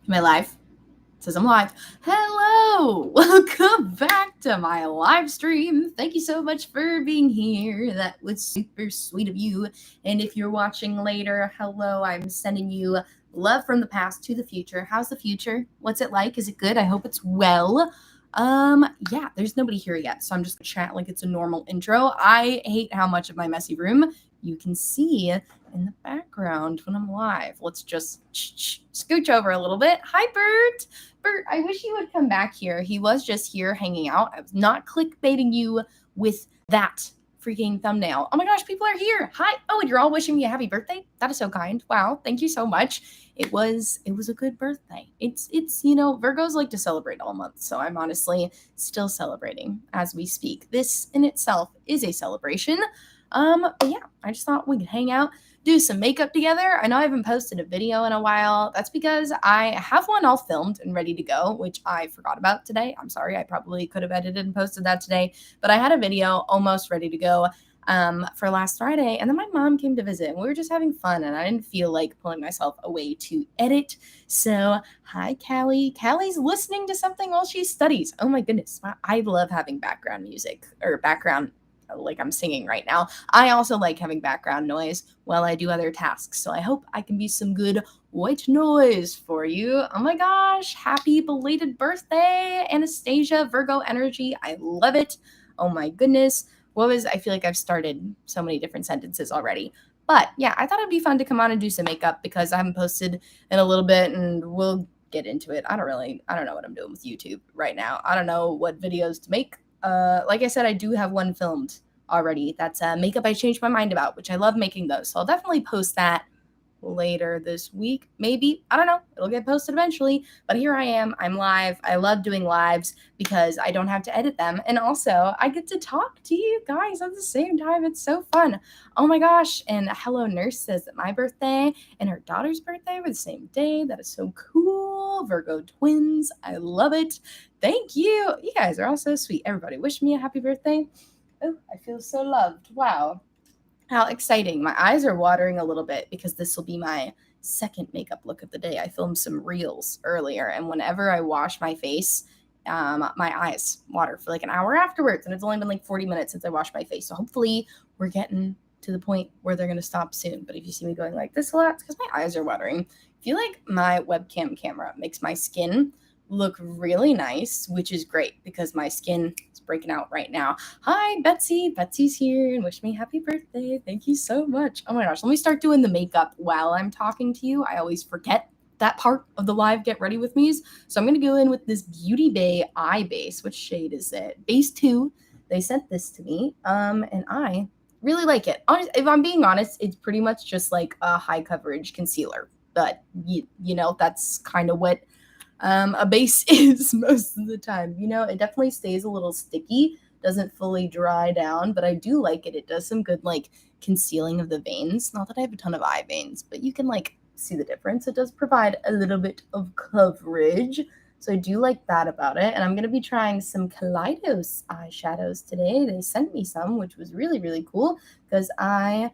Am I live? It says I'm live. Hello! Welcome back to my live stream. Thank you so much for being here. That was super sweet of you. And if you're watching later, hello, I'm sending you love from the past to the future. How's the future? What's it like? Is it good? I hope it's well. Yeah, there's nobody here yet, so I'm just gonna chat like it's a normal intro. I hate how much of my messy room you can see in the background when I'm live. Let's just scooch over a little bit. Hi, Bert. Bert, I wish you would come back here. He was just here hanging out. I was not clickbaiting you with that freaking thumbnail. Oh my gosh, people are here. Hi. Oh, and you're all wishing me a happy birthday. That is so kind. Wow, thank you so much. It was a good birthday. It's Virgos like to celebrate all month, so I'm honestly still celebrating as we speak. This in itself is a celebration. But yeah, I just thought we could hang out, do some makeup together. I know I haven't posted a video in a while. That's because I have one all filmed and ready to go, which I forgot about today. I'm sorry. I probably could have edited and posted that today, but I had a video almost ready to go for last Friday, and then my mom came to visit and we were just having fun, and I didn't feel like pulling myself away to edit. So hi, Callie. Callie's listening to something while she studies. Oh my goodness. I love having background music or background like I'm singing right now. I also like having background noise while I do other tasks. So I hope I can be some good white noise for you. Oh my gosh, happy belated birthday, Anastasia, Virgo energy. I love it. Oh my goodness. I feel like I've started so many different sentences already. But yeah, I thought it'd be fun to come on and do some makeup because I haven't posted in a little bit, and we'll get into it. I don't know what I'm doing with YouTube right now. I don't know what videos to make. Like I said, I do have one filmed already. That's makeup I changed my mind about, which I love making those. So I'll definitely post that later this week. Maybe. I don't know. It'll get posted eventually. But here I am. I'm live. I love doing lives because I don't have to edit them. And also, I get to talk to you guys at the same time. It's so fun. Oh my gosh. And Hello Nurse says that my birthday and her daughter's birthday were the same day. That is so cool. Virgo twins. I love it. Thank you. You guys are all so sweet. Everybody wish me a happy birthday. Oh, I feel so loved. Wow. How exciting. My eyes are watering a little bit because this will be my second makeup look of the day. I filmed some reels earlier, and whenever I wash my face, my eyes water for like an hour afterwards, and it's only been like 40 minutes since I washed my face. So hopefully we're getting to the point where they're going to stop soon. But if you see me going like this a lot, it's because my eyes are watering. I feel like my webcam camera makes my skin look really nice, which is great because my skin is breaking out right now. Hi, Betsy. Betsy's here and wish me happy birthday. Thank you so much. Oh my gosh, let me start doing the makeup while I'm talking to you. I always forget that part of the live get ready with me's. So I'm going to go in with this Beauty Bay eye base. Which shade is it? Base 2. They sent this to me, and I really like it. If I'm being honest, it's pretty much just like a high coverage concealer. But, that's kind of what a base is most of the time. It definitely stays a little sticky, doesn't fully dry down, but I do like it. It does some good like concealing of the veins. Not that I have a ton of eye veins, but you can like see the difference. It does provide a little bit of coverage. So I do like that about it. And I'm going to be trying some Kaledios eyeshadows today. They sent me some, which was really, really cool because I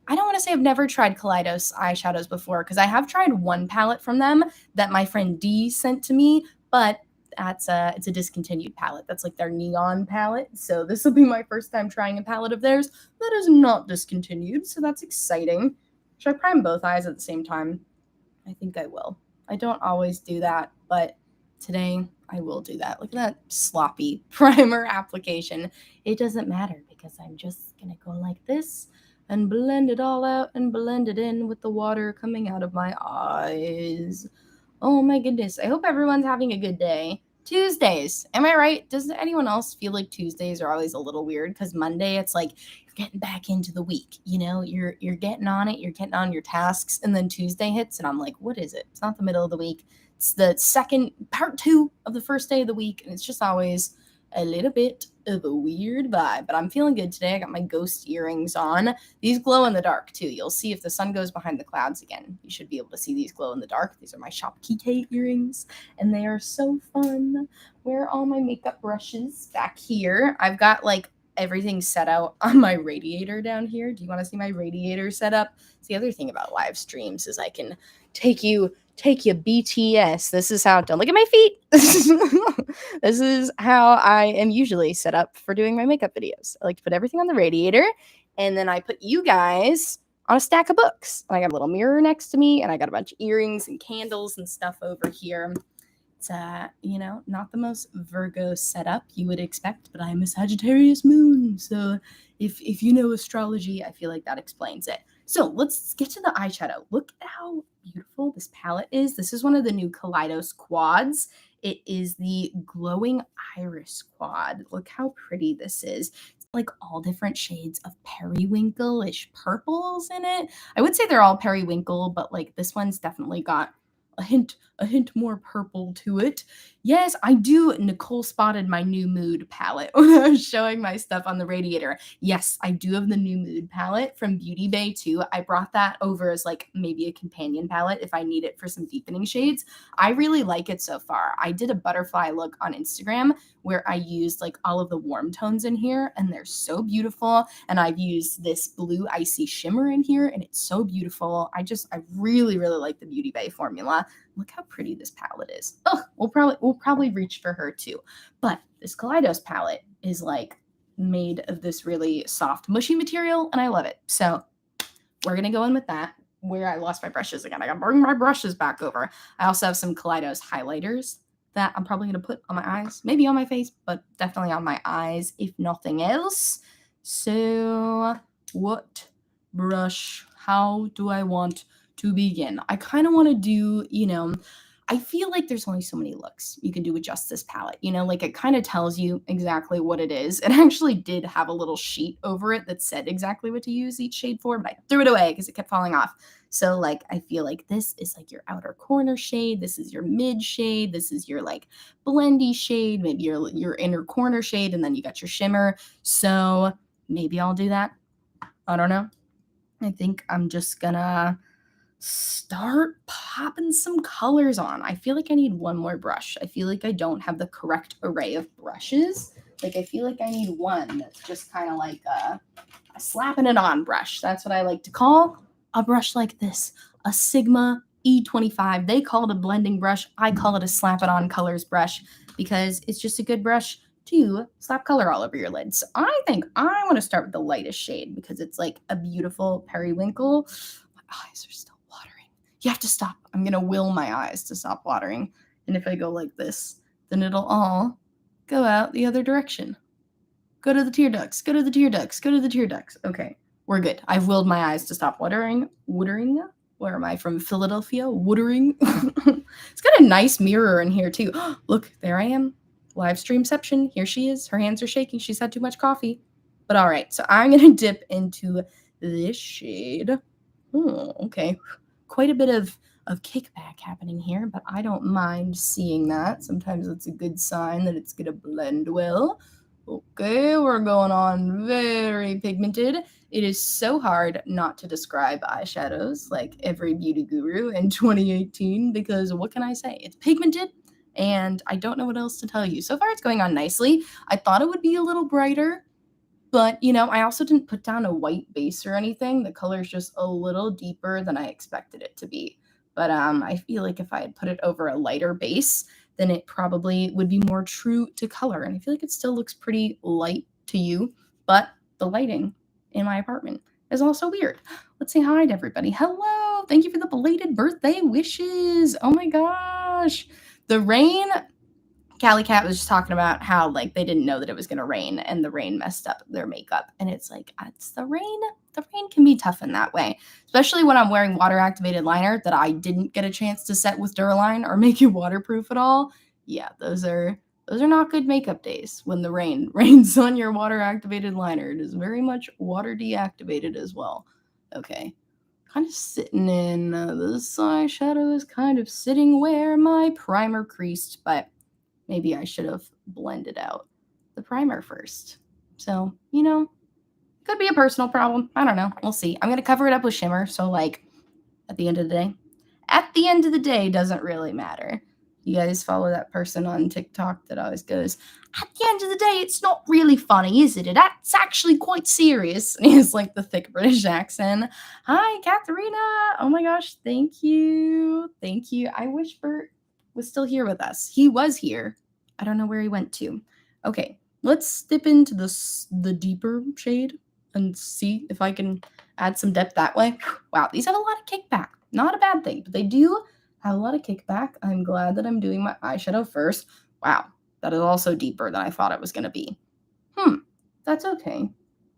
don't want to say I've never tried Kaledios eyeshadows before because I have tried one palette from them that my friend D sent to me, but it's a discontinued palette. That's like their neon palette. So this will be my first time trying a palette of theirs that is not discontinued. So that's exciting. Should I prime both eyes at the same time? I think I will. I don't always do that, but today I will do that. Look at that sloppy primer application. It doesn't matter because I'm just going to go like this and blend it all out and blend it in with the water coming out of my eyes. Oh my goodness. I hope everyone's having a good day. Tuesdays. Am I right? Does anyone else feel like Tuesdays are always a little weird? Because Monday, it's like you're getting back into the week. You're getting on it. You're getting on your tasks. And then Tuesday hits, and I'm like, what is it? It's not the middle of the week. It's the second, part 2 of the first day of the week. And it's just always a little bit of a weird vibe, but I'm feeling good today. I got my ghost earrings on. These glow in the dark too. You'll see if the sun goes behind the clouds again. You should be able to see these glow in the dark. These are my Shop Kike earrings, and they are so fun. Where are all my makeup brushes? Back here. I've got like everything set out on my radiator down here. Do you want to see my radiator setup? It's the other thing about live streams is I can take you take you BTS. This is how, don't look at my feet. This is how I am usually set up for doing my makeup videos. I like to put everything on the radiator, and then I put you guys on a stack of books. And I got a little mirror next to me, and I got a bunch of earrings and candles and stuff over here. It's, you know, not the most Virgo setup you would expect, but I'm a Sagittarius moon. So if you know astrology, I feel like that explains it. So let's get to the eyeshadow. Look at how beautiful this palette is. This is one of the new Kaledios quads. It is the Glowing Iris quad. Look how pretty this is. It's like all different shades of periwinkle-ish purples in it. I would say they're all periwinkle, but like this one's definitely got a hint more purple to it. Yes, I do. Nicole spotted my new mood palette when I was showing my stuff on the radiator. Yes, I do have the new mood palette from Beauty Bay too. I brought that over as like maybe a companion palette if I need it for some deepening shades. I really like it so far. I did a butterfly look on Instagram where I used like all of the warm tones in here, and they're so beautiful. And I've used this blue icy shimmer in here, and it's so beautiful. I really like the Beauty Bay formula. Look how pretty this palette is. Oh, we'll probably reach for her too. But this Kaleidos palette is like made of this really soft, mushy material, and I love it. So we're gonna go in with that. Where I lost my brushes again. I gotta bring my brushes back over. I also have some Kaleidos highlighters that I'm probably gonna put on my eyes, maybe on my face, but definitely on my eyes, if nothing else. So what brush? How do I want to begin? I kind of want to do, you know, I feel like there's only so many looks you can do with just this palette. You know, like it kind of tells you exactly what it is. It actually did have a little sheet over it that said exactly what to use each shade for, but I threw it away because it kept falling off. So like, I feel like this is like your outer corner shade. This is your mid shade. This is your like blendy shade, maybe your inner corner shade, and then you got your shimmer. So maybe I'll do that. I don't know. I think I'm just gonna start popping some colors on. I feel like I need one more brush. I feel like I don't have the correct array of brushes. Like I feel like I need one that's just kind of like a slapping it on brush. That's what I like to call a brush like this, a Sigma E25. They call it a blending brush. I call it a slap it on colors brush because it's just a good brush to slap color all over your lid. So I think I want to start with the lightest shade because it's like a beautiful periwinkle. My eyes are still watering. You have to stop. I'm going to will my eyes to stop watering. And if I go like this, then it'll all go out the other direction. Go to the tear ducts. Go to the tear ducts. Go to the tear ducts. Okay, we're good. I've willed my eyes to stop watering. Woodering? Where am I from? Philadelphia? Woodering? It's got a nice mirror in here too. Look, there I am. Live streamception. Here she is. Her hands are shaking. She's had too much coffee. But all right, so I'm going to dip into this shade. Oh, okay. Quite a bit of kickback happening here, but I don't mind seeing that. Sometimes it's a good sign that it's going to blend well. Okay, we're going on very pigmented. It is so hard not to describe eyeshadows like every beauty guru in 2018 because what can I say? It's pigmented and I don't know what else to tell you. So far it's going on nicely. I thought it would be a little brighter, but you know, I also didn't put down a white base or anything. The color is just a little deeper than I expected it to be. But I feel like if I had put it over a lighter base, then it probably would be more true to color. And I feel like it still looks pretty light to you, but the lighting in my apartment is also weird. Let's say hi to everybody. Hello. Thank you for the belated birthday wishes. Oh my gosh. The rain, Callie Cat was just talking about how like they didn't know that it was going to rain and the rain messed up their makeup. And it's like, it's the rain. The rain can be tough in that way, especially when I'm wearing water activated liner that I didn't get a chance to set with Duraline or make it waterproof at all. Yeah, those are not good makeup days when the rain rains on your water activated liner. It is very much water deactivated as well. Okay. Kind of sitting in this eyeshadow is kind of sitting where my primer creased, but maybe I should have blended out the primer first. So, you know, could be a personal problem. I don't know. We'll see. I'm going to cover it up with shimmer. So, like, at the end of the day doesn't really matter. You guys follow that person on TikTok that always goes, at the end of the day, it's not really funny, is it? It's actually quite serious. And he has like the thick British accent. Hi, Katharina. Oh my gosh, thank you. Thank you. I wish Bert was still here with us. He was here. I don't know where he went to. Okay, let's dip into the deeper shade and see if I can add some depth that way. Wow, these have a lot of kickback. Not a bad thing, but they do have a lot of kickback. I'm glad that I'm doing my eyeshadow first. Wow, that is also deeper than I thought it was going to be. That's okay.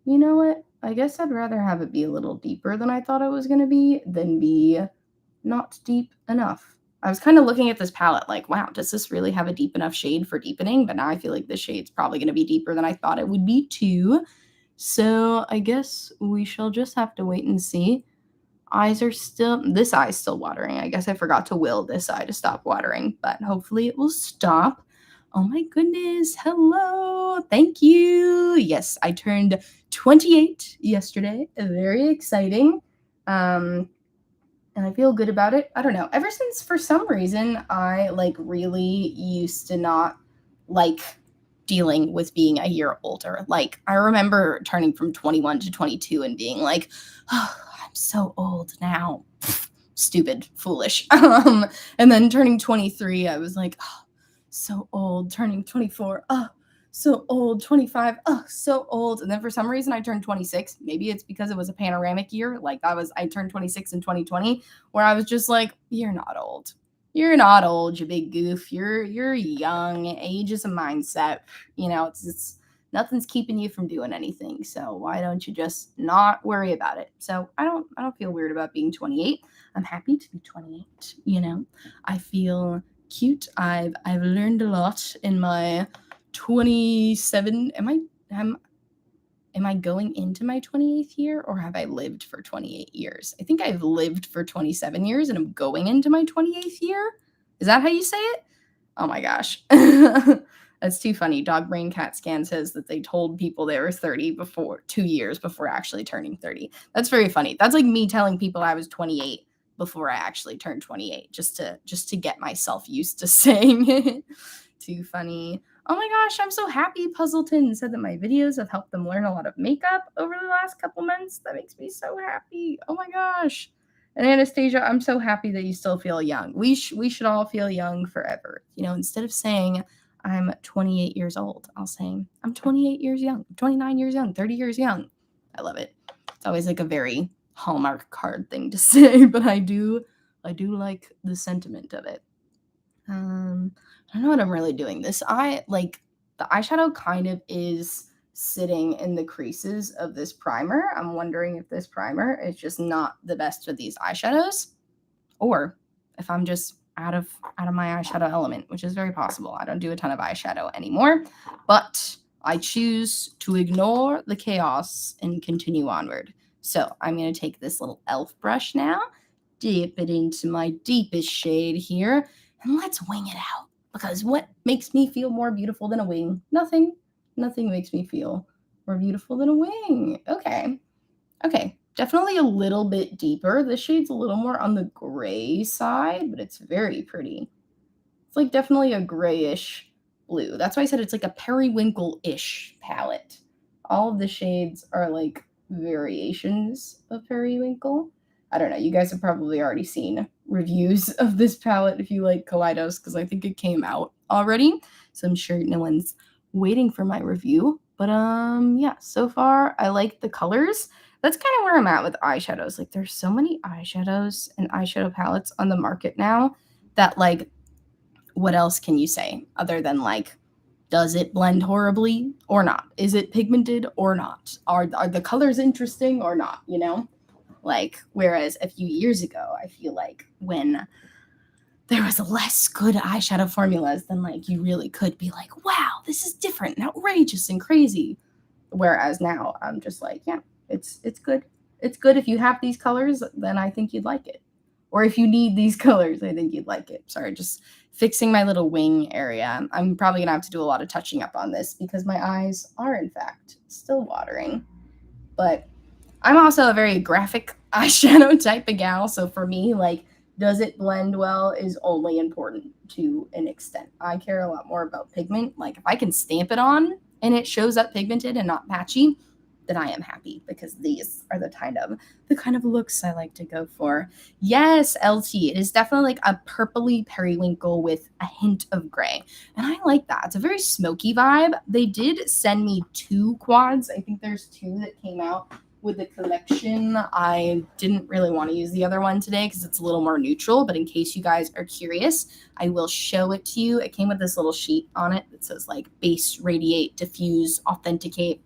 You know what? I guess I'd rather have it be a little deeper than I thought it was going to be than be not deep enough. I was kind of looking at this palette like, wow, does this really have a deep enough shade for deepening? But now I feel like this shade's probably going to be deeper than I thought it would be too. So I guess we shall just have to wait and see. This eye's still watering. I guess I forgot to will this eye to stop watering, but hopefully it will stop. Oh my goodness. Hello. Thank you. Yes, I turned 28 yesterday. Very exciting. And I feel good about it. I don't know. Ever since, for some reason, I really used to not like dealing with being a year older. Like, I remember turning from 21 to 22 and being like, oh, I'm so old now. Stupid, foolish. And then turning 23, I was like, oh, so old. Turning 24, oh, so old. 25, oh, so old. And then for some reason I turned 26. Maybe it's because it was a panoramic year. I turned 26 in 2020, where I was just like, you're not old. You're not old, you big goof. You're young. Age is a mindset. It's nothing's keeping you from doing anything. So why don't you just not worry about it? So I don't feel weird about being 28. I'm happy to be 28. I feel cute. I've learned a lot in my 27. Am I going into my 28th year, or have I lived for 28 years? I think I've lived for 27 years and I'm going into my 28th year. Is that how you say it? Oh my gosh. That's too funny. Dog Brain Cat Scan says that they told people they were 30 before 2 years before actually turning 30. That's very funny. That's like me telling people I was 28 before I actually turned 28, just to get myself used to saying it. Too funny. Oh my gosh, I'm so happy. Puzzleton said that my videos have helped them learn a lot of makeup over the last couple months. That makes me so happy. Oh my gosh. And Anastasia, I'm so happy that you still feel young. We should all feel young forever. Instead of saying I'm 28 years old, I'll say I'm 28 years young, 29 years young, 30 years young. I love it. It's always like a very Hallmark card thing to say, but I do like the sentiment of it. I don't know what I'm really doing. This eye, the eyeshadow kind of is sitting in the creases of this primer. I'm wondering if this primer is just not the best for these eyeshadows, or if I'm just out of my eyeshadow element, which is very possible. I don't do a ton of eyeshadow anymore, but I choose to ignore the chaos and continue onward. So I'm going to take this little e.l.f. brush now, dip it into my deepest shade here, and let's wing it out. Because what makes me feel more beautiful than a wing? Nothing. Nothing makes me feel more beautiful than a wing. Okay. Definitely a little bit deeper. This shade's a little more on the gray side, but it's very pretty. It's definitely a grayish blue. That's why I said it's like a periwinkle-ish palette. All of the shades are variations of periwinkle. I don't know. You guys have probably already seen reviews of this palette if you like Kaledios, because I think it came out already. So I'm sure no one's waiting for my review. But yeah, so far I like the colors. That's kind of where I'm at with eyeshadows. There's so many eyeshadows and eyeshadow palettes on the market now that what else can you say other than does it blend horribly or not? Is it pigmented or not? Are the colors interesting or not? Whereas a few years ago, I feel when there was less good eyeshadow formulas, then you really could be wow, this is different and outrageous and crazy. Whereas now I'm just yeah, it's good. It's good. If you have these colors, then I think you'd like it. Or if you need these colors, I think you'd like it. Sorry, just fixing my little wing area. I'm probably gonna have to do a lot of touching up on this because my eyes are in fact still watering. But I'm also a very graphic eyeshadow type of gal. So for me, Does it blend well is only important to an extent. I care a lot more about pigment. Like if I can stamp it on and it shows up pigmented and not patchy, then I am happy, because these are the kind of looks I like to go for. Yes, LT. It is definitely like a purpley periwinkle with a hint of gray. And I like that. It's a very smoky vibe. They did send me 2 quads. I think there's 2 that came out with the collection. I didn't really want to use the other one today because it's a little more neutral, but in case you guys are curious, I will show it to you. It came with this little sheet on it that says like base, radiate, diffuse, authenticate.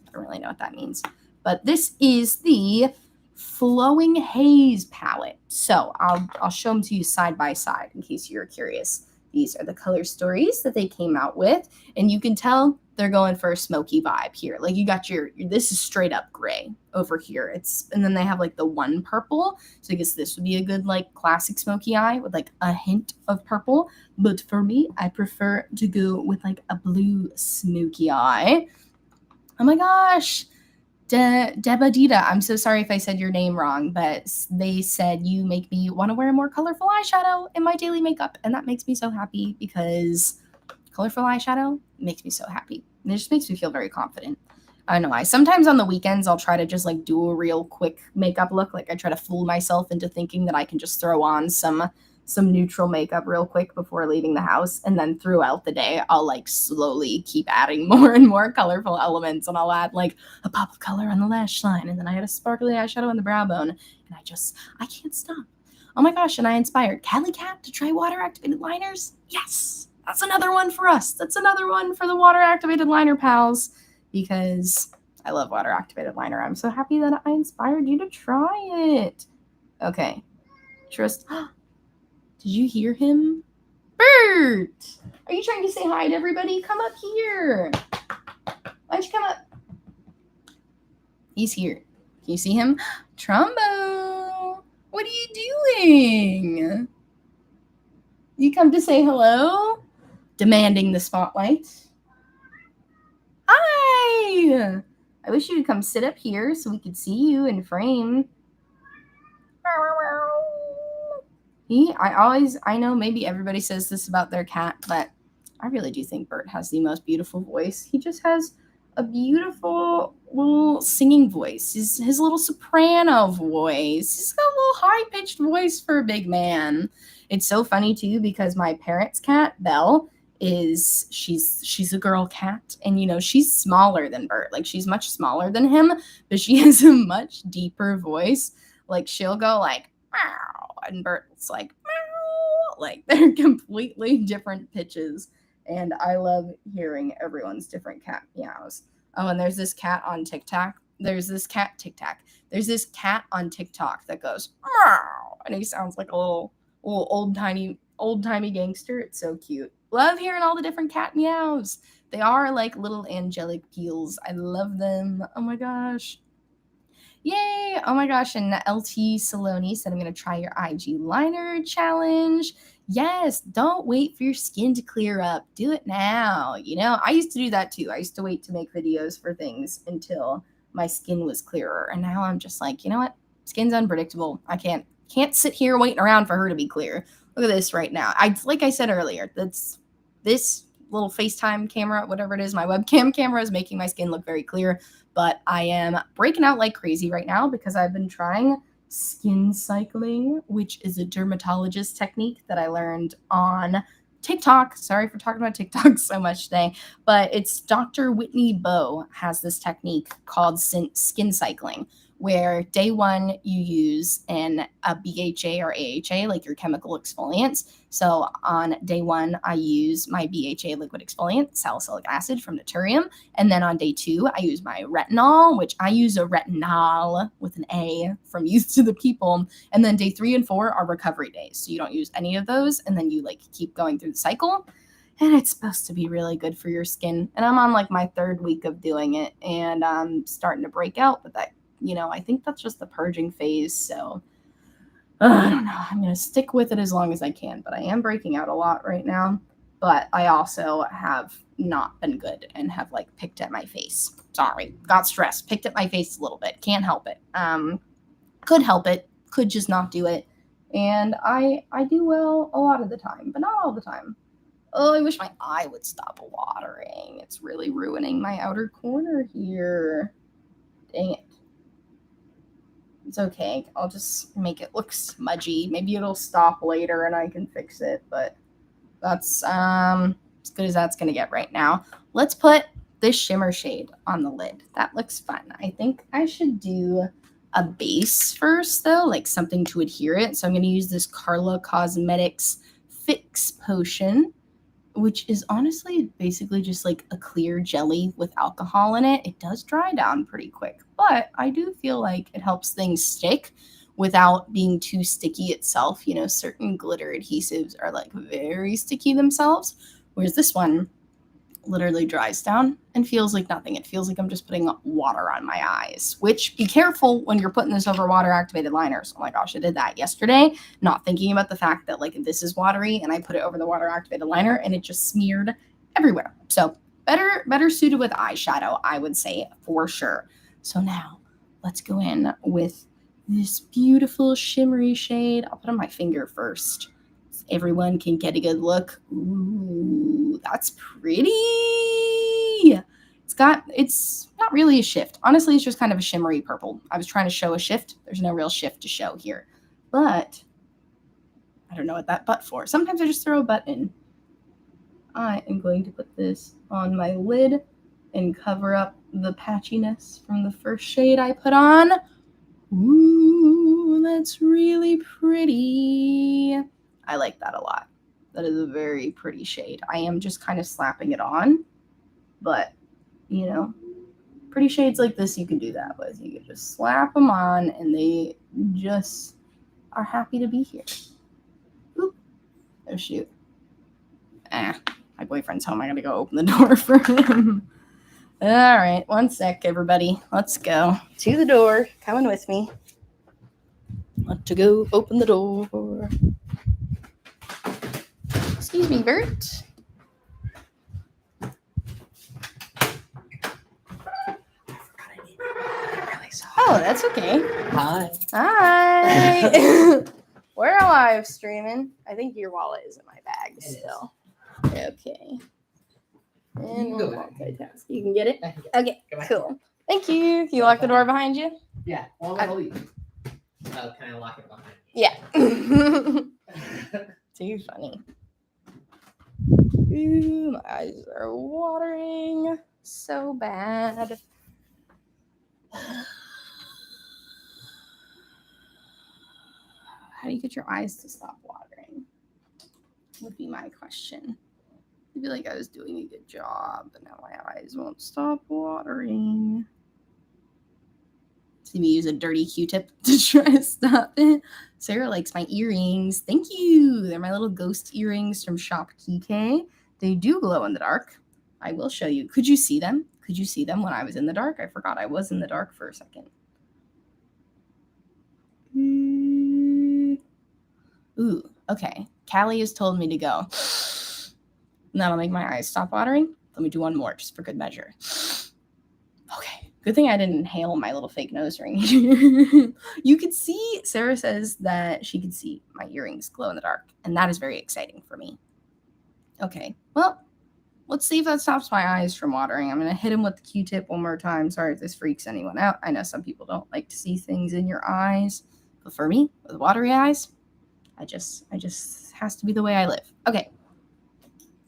I don't really know what that means, but this is the Flowing Haze palette. So I'll show them to you side by side in case you're curious. These are the color stories that they came out with, and you can tell they're going for a smoky vibe here. Like you got your this is straight up gray over here. And then they have like the one purple. So I guess this would be a good like classic smoky eye with like a hint of purple. But for me, I prefer to go with like a blue smoky eye. Oh my gosh. Debadita, I'm so sorry if I said your name wrong, but they said you make me want to wear a more colorful eyeshadow in my daily makeup, and that makes me so happy because colorful eyeshadow makes me so happy. And it just makes me feel very confident. I don't know why. Sometimes on the weekends, I'll try to just like do a real quick makeup look. Like I try to fool myself into thinking that I can just throw on some neutral makeup real quick before leaving the house. And then throughout the day, I'll like slowly keep adding more and more colorful elements. And I'll add like a pop of color on the lash line. And then I had a sparkly eyeshadow on the brow bone. And I can't stop. Oh my gosh. And I inspired Cali Cat to try water activated liners. Yes. That's another one for us. That's another one for the water activated liner pals, because I love water activated liner. I'm so happy that I inspired you to try it. Okay. Trust. Did you hear him? Bert! Are you trying to say hi to everybody? Come up here. Why don't you come up? He's here. Can you see him? Trumbo! What are you doing? You come to say hello? Demanding the spotlight. Hi! I wish you would come sit up here so we could see you in frame. I know maybe everybody says this about their cat, but I really do think Bert has the most beautiful voice. He just has a beautiful little singing voice. His little soprano voice. He's got a little high-pitched voice for a big man. It's so funny too because my parents' cat, Belle, she's a girl cat, and you know she's smaller than Bert. Like she's much smaller than him, but she has a much deeper voice. Like she'll go like meow, and Bert's like meow. Like they're completely different pitches, and I love hearing everyone's different cat meows. Oh, and there's this cat on TikTok. There's this cat on TikTok that goes meow, and he sounds like a little old-timey gangster. It's so cute. Love hearing all the different cat meows. They are like little angelic peels. I love them. Oh my gosh. Yay. Oh my gosh. And LT Saloni said, I'm going to try your IG liner challenge. Yes. Don't wait for your skin to clear up. Do it now. You know, I used to do that too. I used to wait to make videos for things until my skin was clearer. And now I'm just like, you know what? Skin's unpredictable. I can't sit here waiting around for her to be clear. Look at this right now. Like I said earlier, this little FaceTime camera, whatever it is, my webcam camera is making my skin look very clear, but I am breaking out like crazy right now because I've been trying skin cycling, which is a dermatologist technique that I learned on TikTok. Sorry for talking about TikTok so much today, but it's Dr. Whitney Bowe has this technique called skin cycling, where day one you use a BHA or AHA, like your chemical exfoliants. So on day one, I use my BHA liquid exfoliant, salicylic acid from Naturium. And then on day two, I use my retinol, which I use a retinol with an A from Youth to the People. And then day 3 and 4 are recovery days. So you don't use any of those. And then you like keep going through the cycle. And it's supposed to be really good for your skin. And I'm on like my 3rd week of doing it, and I'm starting to break out, but I think that's just the purging phase. So I don't know. I'm going to stick with it as long as I can, but I am breaking out a lot right now. But I also have not been good and have like picked at my face. Sorry. Got stressed. Picked at my face a little bit. Can't help it. Could help it. Could just not do it. And I do well a lot of the time, but not all the time. Oh, I wish my eye would stop watering. It's really ruining my outer corner here. Dang it. It's okay. I'll just make it look smudgy. Maybe it'll stop later and I can fix it, but that's as good as that's going to get right now. Let's put this shimmer shade on the lid. That looks fun. I think I should do a base first, though, like something to adhere it. So I'm going to use this Carla Cosmetics Fix Potion, which is honestly basically just like a clear jelly with alcohol in it. It does dry down pretty quick, but I do feel like it helps things stick without being too sticky itself. You know, certain glitter adhesives are like very sticky themselves, whereas this one literally dries down and feels like nothing. It feels like I'm just putting water on my eyes, which be careful when you're putting this over water activated liners. Oh my gosh, I did that yesterday, not thinking about the fact that like this is watery and I put it over the water activated liner and it just smeared everywhere. So better suited with eyeshadow, I would say, for sure. So now let's go in with this beautiful shimmery shade. I'll put on my finger first so everyone can get a good look. Ooh, that's pretty. It's not really a shift. Honestly, it's just kind of a shimmery purple. I was trying to show a shift. There's no real shift to show here. But I don't know what that but for. Sometimes I just throw a but in. I am going to put this on my lid and cover up the patchiness from the first shade I put on. Ooh, that's really pretty. I like that a lot. That is a very pretty shade. I am just kind of slapping it on, but you know, pretty shades like this you can do that with. You can just slap them on and they just are happy to be here. Oop. Oh shoot. My boyfriend's home. I gotta go open the door for him. All right, one sec, everybody. Let's go to the door. Coming with me. Let's go open the door. Excuse me, Bert. Oh, that's okay. Hi. Hi. We're live streaming. I think your wallet is in my bag still. Okay. And we'll multitask. You can get it? Okay, cool. Thank you. Can you lock the door behind you? Yeah. Well, I'll leave. Oh, can I lock it behind me? Yeah. Too funny. Ooh, my eyes are watering so bad. How do you get your eyes to stop watering? Would be my question. I'd be like, I was doing a good job, but now my eyes won't stop watering. See me use a dirty Q-tip to try to stop it. Sarah likes my earrings. Thank you. They're my little ghost earrings from Shop TK. They do glow in the dark. I will show you. Could you see them? Could you see them when I was in the dark? I forgot I was in the dark for a second. Ooh, okay. Callie has told me to go. And that'll make my eyes stop watering. Let me do one more just for good measure. Okay. Good thing I didn't inhale my little fake nose ring. You could see, Sarah says that she could see my earrings glow in the dark. And that is very exciting for me. Okay. Well, let's see if that stops my eyes from watering. I'm going to hit him with the Q-tip one more time. Sorry if this freaks anyone out. I know some people don't like to see things in your eyes. But for me, with watery eyes, I just has to be the way I live. Okay.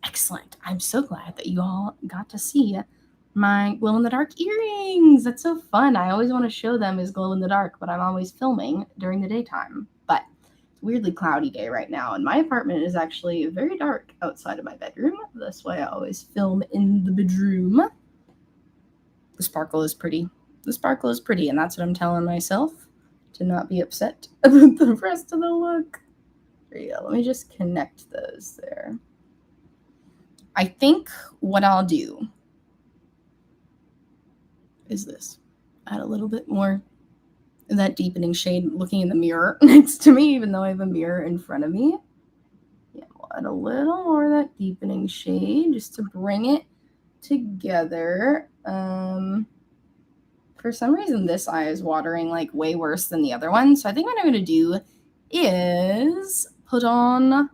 Excellent. I'm so glad that you all got to see my glow-in-the-dark earrings. That's so fun. I always want to show them as glow-in-the-dark, but I'm always filming during the daytime. But it's a weirdly cloudy day right now, and my apartment is actually very dark outside of my bedroom. That's why I always film in the bedroom. The sparkle is pretty. The sparkle is pretty, and that's what I'm telling myself, to not be upset about the rest of the look. There you go. Let me just connect those there. I think what I'll do is this. Add a little bit more of that deepening shade looking in the mirror next to me, even though I have a mirror in front of me. Yeah, we'll add a little more of that deepening shade just to bring it together. For some reason, this eye is watering like way worse than the other one. So I think what I'm going to do is put on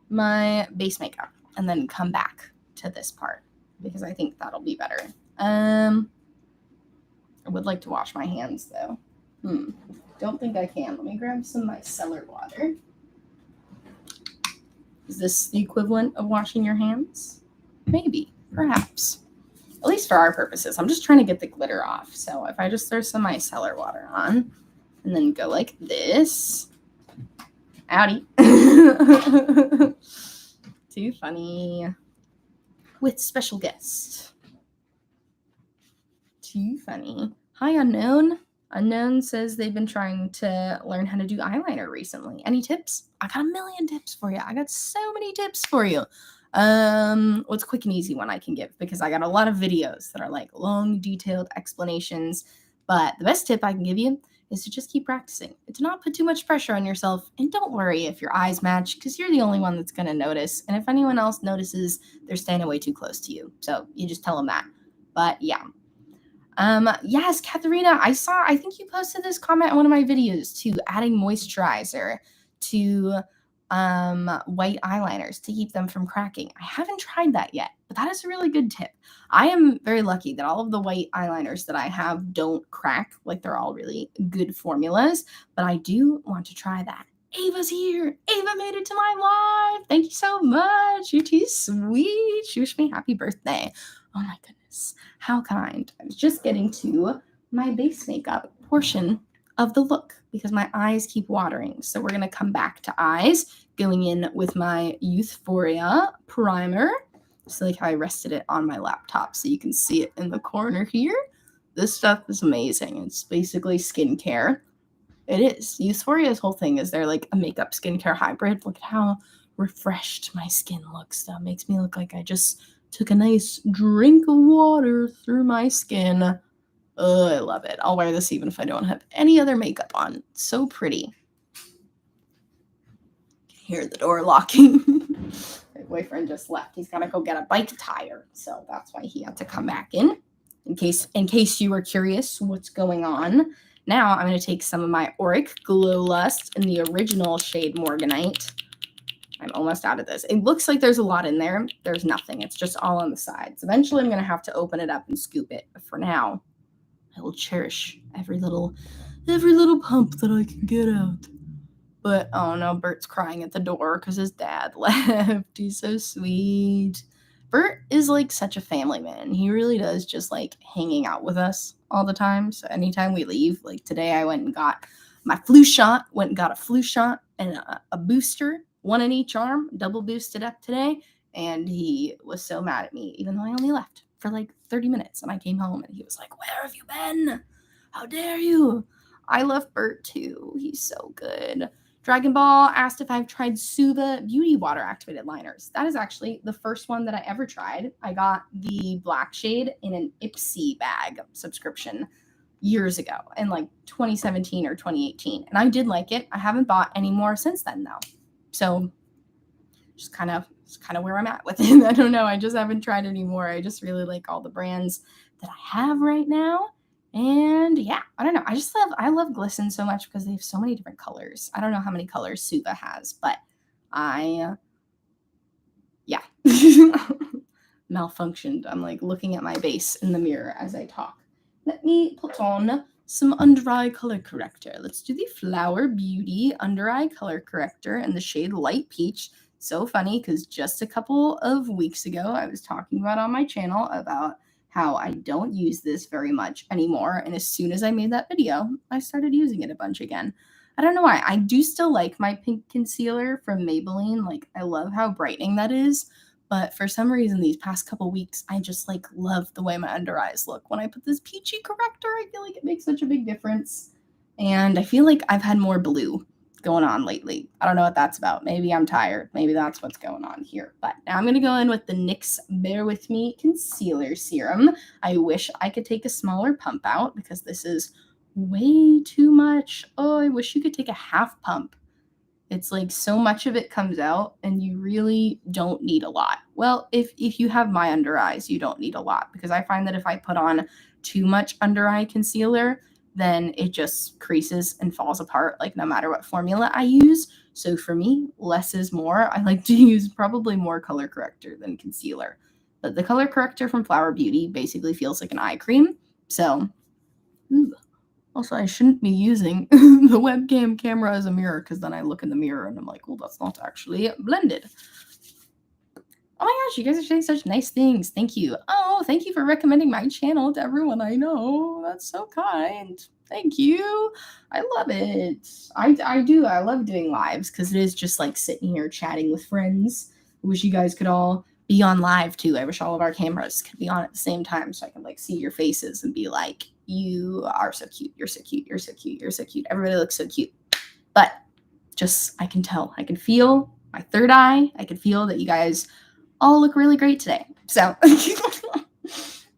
my base makeup and then come back to this part because I think that'll be better. I would like to wash my hands though. Don't think I can. Let me grab some micellar water. Is this the equivalent of washing your hands? Maybe, perhaps. At least for our purposes. I'm just trying to get the glitter off. So if I just throw some micellar water on and then go like this. Howdy. Too funny. With special guest. Too funny. Hi, Unknown. Unknown says they've been trying to learn how to do eyeliner recently. Any tips? I got a million tips for you. I got so many tips for you. What's a quick and easy one I can give? Because I got a lot of videos that are like long, detailed explanations. But the best tip I can give you is to just keep practicing. Do not put too much pressure on yourself. And don't worry if your eyes match, because you're the only one that's going to notice. And if anyone else notices, they're standing way too close to you. So you just tell them that. But yeah. Yes, Katharina, I think you posted this comment on one of my videos too, adding moisturizer to white eyeliners to keep them from cracking. I haven't tried that yet, but that is a really good tip. I am very lucky that all of the white eyeliners that I have don't crack, like they're all really good formulas, but I do want to try that. Ava's here. Ava made it to my live. Thank you so much. You're too sweet. She wished me happy birthday. Oh my goodness. How kind. I was just getting to my base makeup portion of the look because my eyes keep watering. So we're going to come back to eyes, going in with my Youthforia primer. Just like how I rested it on my laptop so you can see it in the corner here. This stuff is amazing. It's basically skincare. It is. Youthforia's whole thing is they're like a makeup skincare hybrid. Look at how refreshed my skin looks. That makes me look like I just took a nice drink of water through my skin. I love it. I'll wear this even if I don't have any other makeup on. It's so pretty. Hear the door locking. My boyfriend just left. He's got to go get a bike tire. So that's why he had to come back in case you were curious what's going on. Now I'm going to take some of my Auric Glow Lust in the original shade Morganite. I'm almost out of this. It looks like there's a lot in there. There's nothing. It's just all on the sides. Eventually I'm going to have to open it up and scoop it. But for now, I will cherish every little pump that I can get out. But oh no, Bert's crying at the door because his dad left. He's so sweet. Bert is like such a family man. He really does just like hanging out with us all the time. So anytime we leave, like today I went and got my flu shot, and a booster, one in each arm, double boosted up today. And he was so mad at me, even though I only left for like 30 minutes. And I came home and he was like, "Where have you been? How dare you?" I love Bert too. He's so good. Dragon Ball asked if I've tried Suva Beauty Water Activated Liners. That is actually the first one that I ever tried. I got the black shade in an Ipsy bag subscription years ago in like 2017 or 2018. And I did like it. I haven't bought any more since then though. So just kind of where I'm at with it. I don't know. I just haven't tried anymore. I just really like all the brands that I have right now. And yeah, I don't know. I love Glisten so much because they have so many different colors. I don't know how many colors Suva has, but malfunctioned. I'm like looking at my base in the mirror as I talk. Let me put on some under eye color corrector. Let's do the Flower Beauty under eye color corrector in the shade Light Peach. So funny because just a couple of weeks ago, I was talking about on my channel about how I don't use this very much anymore. And as soon as I made that video, I started using it a bunch again. I don't know why. I do still like my pink concealer from Maybelline. Like, I love how brightening that is. But for some reason, these past couple weeks, I just like love the way my under eyes look. When I put this peachy corrector, I feel like it makes such a big difference. And I feel like I've had more blue going on lately. I don't know what that's about. Maybe I'm tired. Maybe that's what's going on here. But now I'm going to go in with the NYX Bear With Me Concealer Serum. I wish I could take a smaller pump out because this is way too much. Oh, I wish you could take a half pump. It's like so much of it comes out and you really don't need a lot. Well, if you have my under eyes, you don't need a lot because I find that if I put on too much under eye concealer, then it just creases and falls apart, like no matter what formula I use. So for me, less is more. I like to use probably more color corrector than concealer. But the color corrector from Flower Beauty basically feels like an eye cream. So, also, I shouldn't be using the webcam camera as a mirror, because then I look in the mirror and I'm like, well, that's not actually blended. Oh my gosh, you guys are saying such nice things. Thank you. Oh, thank you for recommending my channel to everyone I know. That's so kind. Thank you. I love it. I do. I love doing lives because it is just like sitting here chatting with friends. I wish you guys could all be on live too. I wish all of our cameras could be on at the same time so I can like see your faces and be like, you are so cute. You're so cute. You're so cute. You're so cute. Everybody looks so cute. But just, I can tell. I can feel my third eye. I can feel that you guys all look really great today. So,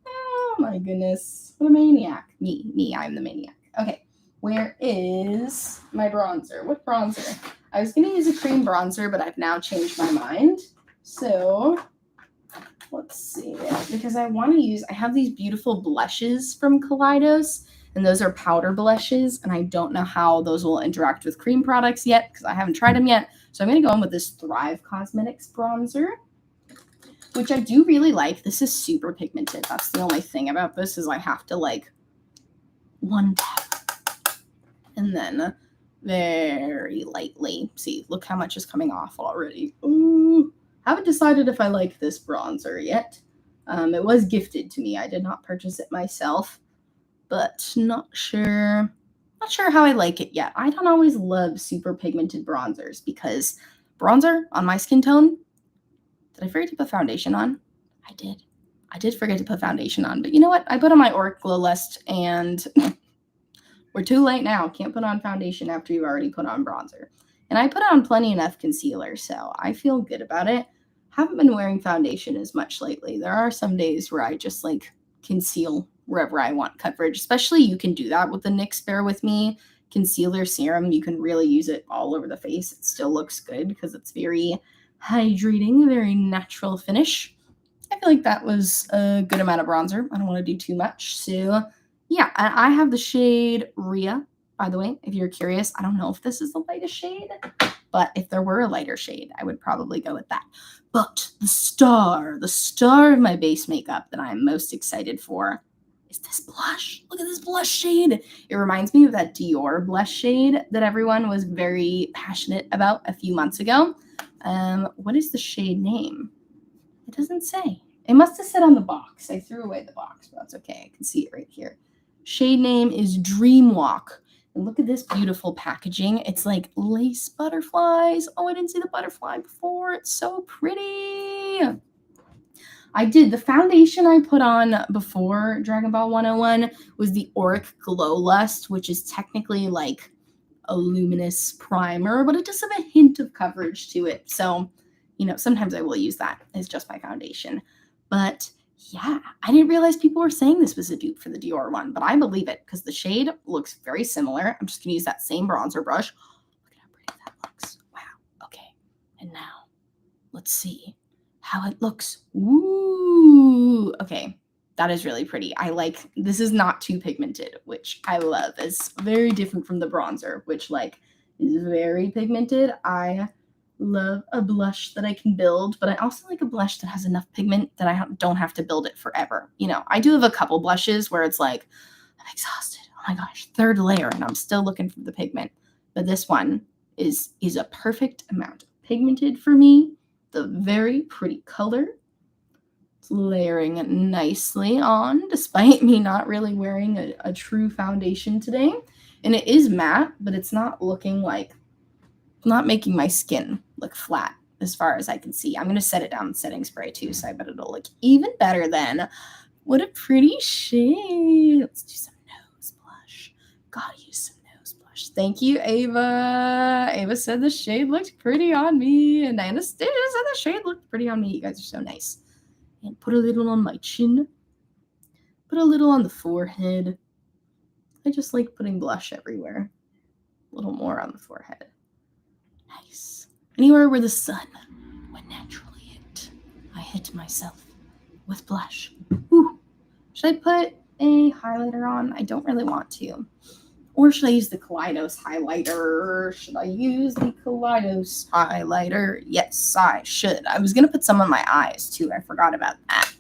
oh my goodness. What a maniac. Me, I'm the maniac. Okay, where is my bronzer? What bronzer? I was going to use a cream bronzer, but I've now changed my mind. So, let's see. Because I have these beautiful blushes from Kaledios, and those are powder blushes, and I don't know how those will interact with cream products yet, because I haven't tried them yet. So I'm going to go in with this Thrive Cosmetics bronzer, which I do really like. This is super pigmented. That's the only thing about this, is I have to like one tap and then very lightly. See, look how much is coming off already. Ooh, haven't decided if I like this bronzer yet. It was gifted to me. I did not purchase it myself, but not sure how I like it yet. I don't always love super pigmented bronzers because bronzer on my skin tone. Did I forget to put foundation on? I did. I did forget to put foundation on, but you know what? I put on my Auric Glow Lust, and we're too late now. Can't put on foundation after you've already put on bronzer. And I put on plenty enough concealer, so I feel good about it. Haven't been wearing foundation as much lately. There are some days where I just like conceal wherever I want coverage, especially you can do that with the NYX Bear With Me concealer serum. You can really use it all over the face. It still looks good because it's very hydrating, very natural finish. I feel like that was a good amount of bronzer. I don't want to do too much. So yeah, I have the shade Rhea, by the way, if you're curious. I don't know if this is the lightest shade, but if there were a lighter shade, I would probably go with that. But the star of my base makeup that I'm most excited for is this blush. Look at this blush shade. It reminds me of that Dior blush shade that everyone was very passionate about a few months ago. What is the shade name? It doesn't say. It must have said on the box. I threw away the box, but that's okay. I can see it right here. Shade name is Dream Walk. And look at this beautiful packaging. It's like lace butterflies. Oh, I didn't see the butterfly before. It's so pretty. The foundation I put on before Dragon Ball 101 was the Auric Glow Lust, which is technically like a luminous primer, but it does have a hint of coverage to it. So, sometimes I will use that as just my foundation. But yeah, I didn't realize people were saying this was a dupe for the Dior one, but I believe it because the shade looks very similar. I'm just going to use that same bronzer brush. Look at how pretty that looks. Wow. Okay. And now let's see how it looks. Ooh. Okay. That is really pretty. This is not too pigmented, which I love. It's very different from the bronzer, which is very pigmented. I love a blush that I can build, but I also like a blush that has enough pigment that I don't have to build it forever. I do have a couple blushes where it's like, I'm exhausted. Oh my gosh, third layer, and I'm still looking for the pigment. But this one is a perfect amount of pigmented for me. The very pretty color. Layering nicely on, despite me not really wearing a true foundation today. And it is matte, but it's not making my skin look flat as far as I can see. I'm going to set it down in setting spray too, so I bet it'll look even better then. What a pretty shade. Let's do some nose blush. Gotta use some nose blush. Thank you, Ava. Ava said the shade looked pretty on me, and Anastasia said the shade looked pretty on me. You guys are so nice. And put a little on my chin. Put a little on the forehead. I just like putting blush everywhere. A little more on the forehead. Nice. Anywhere where the sun would naturally hit. I hit myself with blush. Ooh. Should I put a highlighter on? I don't really want to. Or should I use the Kaledios highlighter? Should I use the Kaledios highlighter? Yes, I should. I was going to put some on my eyes, too. I forgot about that.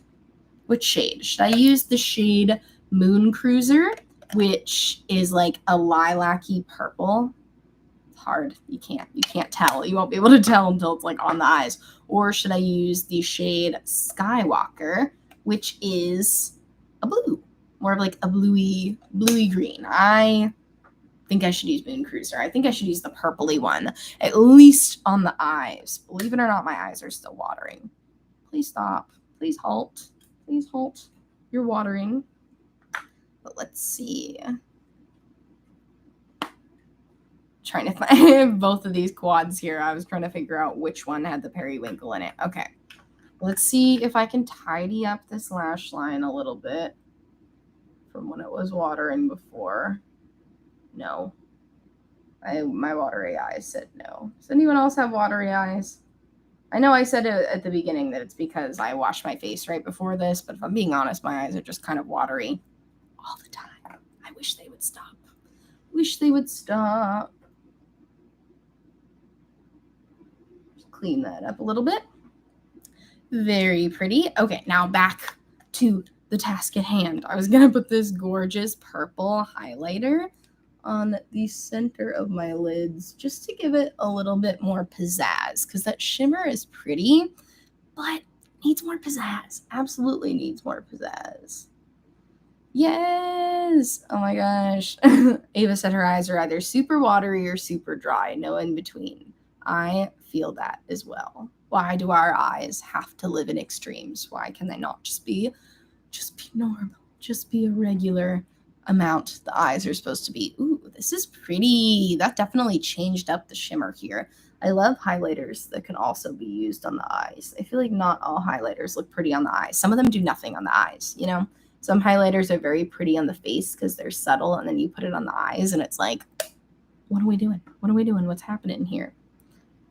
Which shade? Should I use the shade Moon Cruiser, which is like a lilac-y purple? It's hard. You can't tell. You won't be able to tell until it's like on the eyes. Or should I use the shade Skywalker, which is a blue? More of like a bluey green. I think I should use Moon Cruiser. I think I should use the purpley one, at least on the eyes. Believe it or not, my eyes are still watering. Please stop. Please halt. Please halt. You're watering. But let's see. Trying to find both of these quads here. I was trying to figure out which one had the periwinkle in it. Okay. Let's see if I can tidy up this lash line a little bit from when it was watering before. No. My watery eyes said no. Does anyone else have watery eyes? I know I said it at the beginning that it's because I washed my face right before this, but if I'm being honest, my eyes are just kind of watery all the time. I wish they would stop. Wish they would stop. Just clean that up a little bit. Very pretty. Okay, now back to the task at hand. I was going to put this gorgeous purple highlighter on the center of my lids just to give it a little bit more pizzazz, because that shimmer is pretty, but needs more pizzazz. Absolutely needs more pizzazz. Yes! Oh my gosh. Ava said her eyes are either super watery or super dry, no in between. I feel that as well. Why do our eyes have to live in extremes? Why can they not just be normal? Just be a regular amount the eyes are supposed to be. Ooh, this is pretty. That definitely changed up the shimmer here. I love highlighters that can also be used on the eyes. I feel like not all highlighters look pretty on the eyes. Some of them do nothing on the eyes, you know? Some highlighters are very pretty on the face because they're subtle, and then you put it on the eyes and it's like, what are we doing? What are we doing? What's happening here?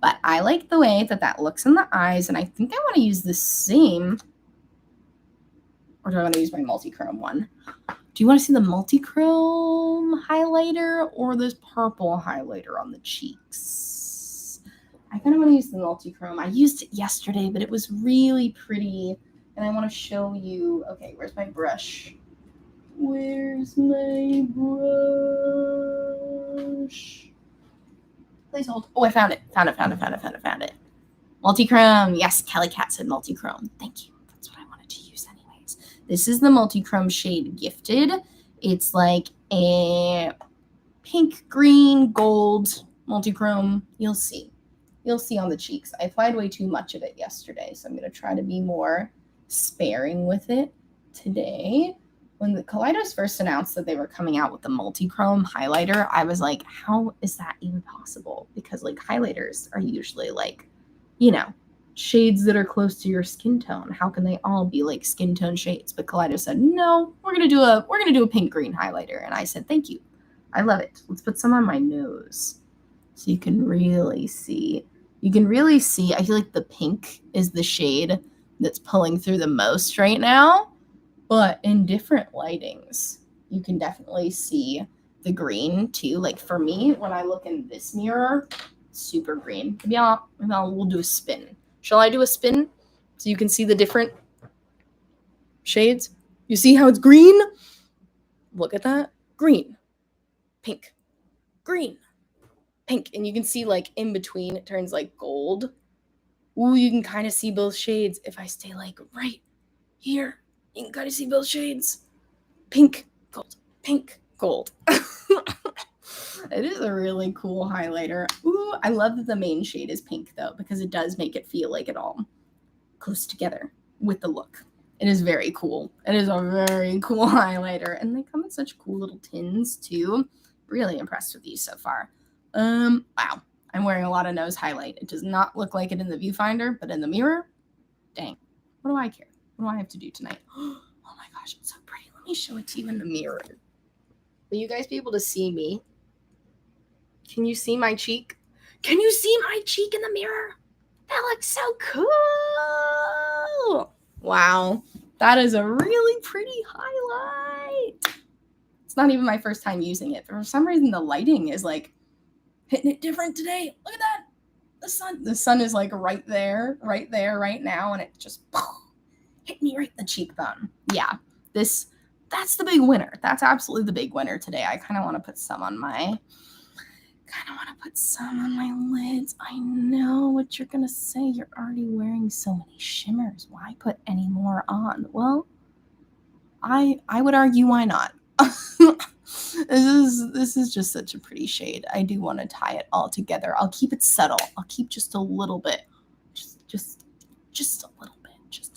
But I like the way that looks in the eyes, and I think I want to use the same, or do I want to use my multi-chrome one? Do you want to see the multi-chrome highlighter or this purple highlighter on the cheeks? I kind of want to use the multi-chrome. I used it yesterday, but it was really pretty, and I want to show you. Okay, where's my brush? Where's my brush? Please hold. Oh, I found it. Found it. Multi-chrome. Yes, Kelly Cat said multi-chrome. Thank you. That's what I wanted to use anyways. This is the multi-chrome shade Gifted. It's like a pink, green, gold multi-chrome. You'll see. You'll see on the cheeks. I applied way too much of it yesterday, so I'm going to try to be more sparing with it today. When the Kaledios first announced that they were coming out with the multi-chrome highlighter, I was like, how is that even possible? Because like highlighters are usually like, you know, shades that are close to your skin tone. How can they all be like skin tone shades? But Kaledios said, no, we're gonna do a pink green highlighter. And I said, thank you. I love it. Let's put some on my nose so you can really see. You can really see, I feel like the pink is the shade that's pulling through the most right now. But in different lightings, you can definitely see the green too. Like for me, when I look in this mirror, super green. Maybe we'll do a spin. Shall I do a spin so you can see the different shades? You see how it's green? Look at that. Green, pink, green, pink. And you can see like in between, it turns like gold. Ooh, you can kind of see both shades if I stay like right here. You can kind of see both shades. Pink, gold, pink, gold. It is a really cool highlighter. Ooh, I love that the main shade is pink, though, because it does make it feel like it all goes together with the look. It is very cool. It is a very cool highlighter. And they come in such cool little tins, too. Really impressed with these so far. Wow. I'm wearing a lot of nose highlight. It does not look like it in the viewfinder, but in the mirror, dang. What do I care? What do I have to do tonight? Oh my gosh, it's so pretty. Let me show it to you in the mirror. Will you guys be able to see me? Can you see my cheek? Can you see my cheek in the mirror? That looks so cool. Wow. That is a really pretty highlight. It's not even my first time using it. For some reason, the lighting is like hitting it different today. Look at that. The sun is like right there right now, and it just hit me right in the cheekbone. Yeah, that's the big winner. That's absolutely the big winner today. I kind of want to put some on my lids. I know what you're gonna say. You're already wearing so many shimmers. Why put any more on? Well, I would argue why not. This is just such a pretty shade. I do want to tie it all together. I'll keep it subtle. I'll keep just a little bit, just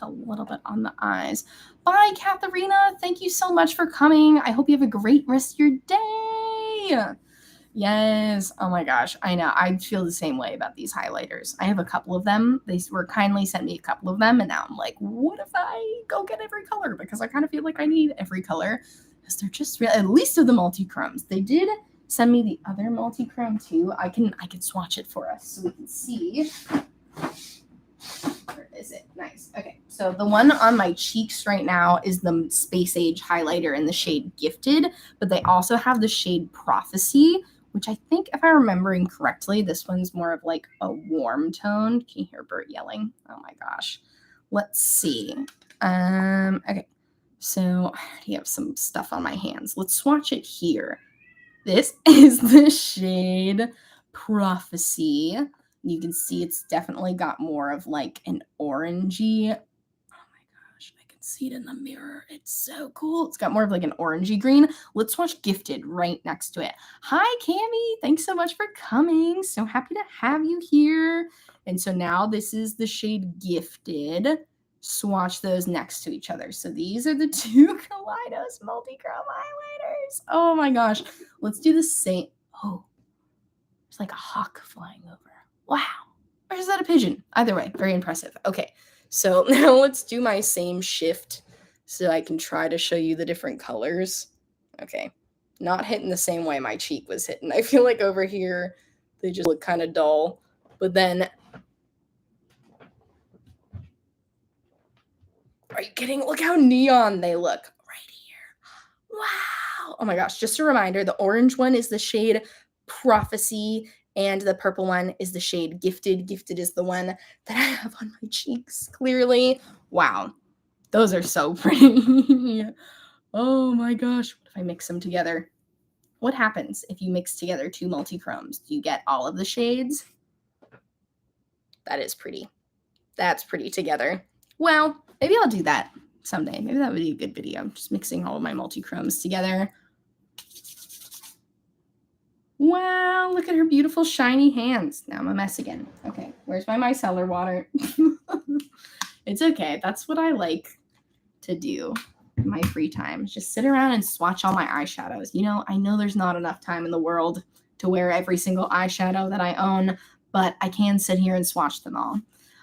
a little bit on the eyes. Bye, Katharina. Thank you so much for coming. I hope you have a great rest of your day. Yes. Oh my gosh. I know. I feel the same way about these highlighters. I have a couple of them. They were kindly sent me a couple of them. And now I'm like, what if I go get every color? Because I kind of feel like I need every color. Because they're just real, at least of the multi-chromes. They did send me the other multi-chrome too. I can swatch it for us so we can see. Where is it? Nice. Okay. So the one on my cheeks right now is the Space Age highlighter in the shade Gifted. But they also have the shade Prophecy, which I think, if I'm remembering correctly, this one's more of like a warm tone. Can you hear Bert yelling? Oh my gosh. Let's see. Okay. So I already have some stuff on my hands. Let's swatch it here. This is the shade Prophecy. You can see it's definitely got more of like an orangey. I can see it in the mirror. It's so cool. It's got more of like an orangey green. Let's watch Gifted right next to it. Hi, Cami. Thanks so much for coming. So happy to have you here. And so now this is the shade Gifted. Swatch those next to each other. So these are the two Kaledios multi-chrome highlighters. Oh my gosh. Let's do the same. Oh, there's like a hawk flying over. Wow. Or is that a pigeon? Either way, very impressive. Okay. So now let's do my same shift so I can try to show you the different colors. Okay, not hitting the same way my cheek was hitting. I feel like over here, they just look kind of dull. But then, are you kidding? Look how neon they look right here. Wow. Oh my gosh, just a reminder, the orange one is the shade Prophecy, and the purple one is the shade Gifted. Gifted is the one that I have on my cheeks, clearly. Wow. Those are so pretty. Oh my gosh. What if I mix them together? What happens if you mix together two multi-chromes? Do you get all of the shades? That is pretty. That's pretty together. Well, maybe I'll do that someday. Maybe that would be a good video. Just mixing all of my multi-chromes together. Wow, look at her beautiful shiny hands. Now I'm a mess again. Okay, where's my micellar water? It's okay. That's what I like to do in my free time. Just sit around and swatch all my eyeshadows. You know, I know there's not enough time in the world to wear every single eyeshadow that I own, but I can sit here and swatch them all.